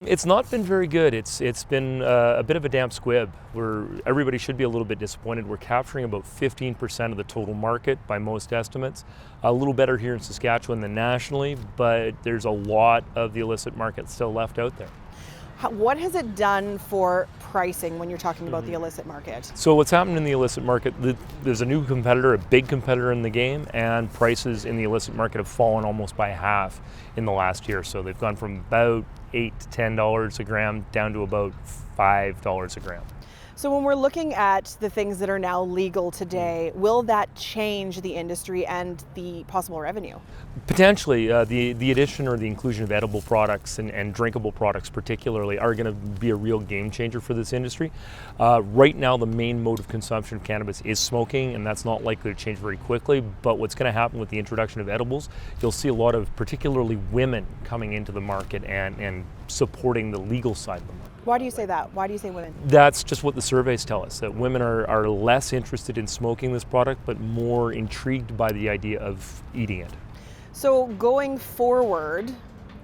It's not been very good. It's been a bit of a damp squib where everybody should be a little bit disappointed. We're capturing about 15% of the total market by most estimates. A little better here in Saskatchewan than nationally, but there's a lot of the illicit market still left out there. What has it done for pricing when you're talking about the illicit market? So what's happened in the illicit market, there's a new competitor, a big competitor in the game, and prices in the illicit market have fallen almost by half in the last year. So they've gone from about $8 to $10 a gram down to about $5 a gram. So when we're looking at the things that are now legal today, will that change the industry and the possible revenue? Potentially, the addition or the inclusion of edible products and drinkable products particularly are going to be a real game changer for this industry. Right now, the main mode of consumption of cannabis is smoking, and that's not likely to change very quickly. But what's going to happen with the introduction of edibles, you'll see a lot of particularly women coming into the market and supporting the legal side of the market. Why do you say that? Why do you say women? That's just what the surveys tell us, that women are less interested in smoking this product, but more intrigued by the idea of eating it. So going forward,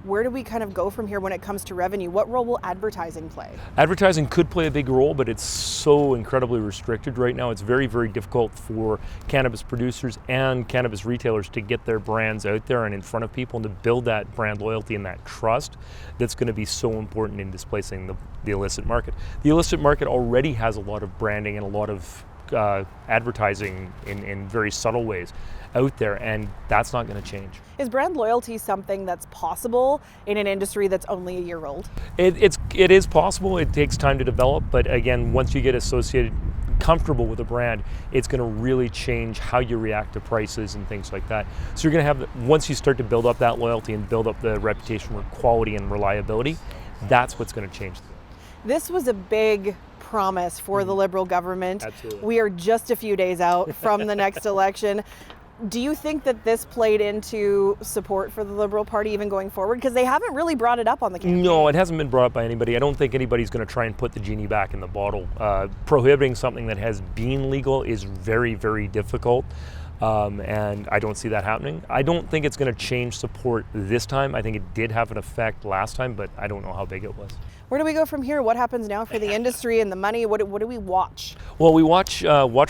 where do we kind of go from here when it comes to revenue? What role will advertising play? Advertising could play a big role, but it's so incredibly restricted right now. It's very, very difficult for cannabis producers and cannabis retailers to get their brands out there and in front of people and to build that brand loyalty and that trust that's going to be so important in displacing the illicit market. The illicit market already has a lot of branding and a lot of advertising in very subtle ways out there, and that's not going to change. Is brand loyalty something that's possible in an industry that's only a year old? It is possible. It takes time to develop, but again, once you get comfortable with a brand, it's going to really change how you react to prices and things like that. So you're going to have, once you start to build up that loyalty and build up the reputation for quality and reliability, that's what's going to change. This was a big promise for the Liberal government. Absolutely. We are just a few days out from the next election. Do you think that this played into support for the Liberal Party even going forward? Because they haven't really brought it up on the campaign. No, it hasn't been brought up by anybody. I don't think anybody's going to try and put the genie back in the bottle. Prohibiting something that has been legal is very, very difficult. And I don't see that happening. I don't think it's going to change support this time. I think it did have an effect last time, but I don't know how big it was. Where do we go from here? What happens now for the industry and the money? What do we watch? Well, we watch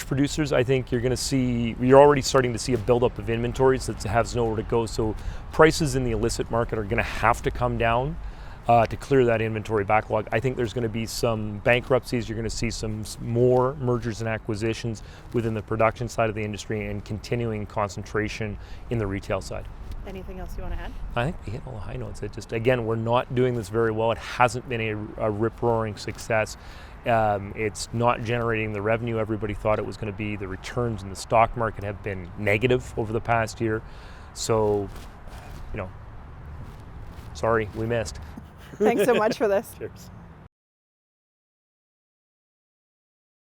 producers. I think you're already starting to see a buildup of inventories that has nowhere to go. So prices in the illicit market are going to have to come down to clear that inventory backlog. I think there's going to be some bankruptcies. You're going to see some more mergers and acquisitions within the production side of the industry and continuing concentration in the retail side. Anything else you want to add? I think we hit all the high notes. It just, again, we're not doing this very well. It hasn't been a rip-roaring success. It's not generating the revenue everybody thought it was going to be. The returns in the stock market have been negative over the past year. So, sorry, we missed. Thanks so much for this. Cheers.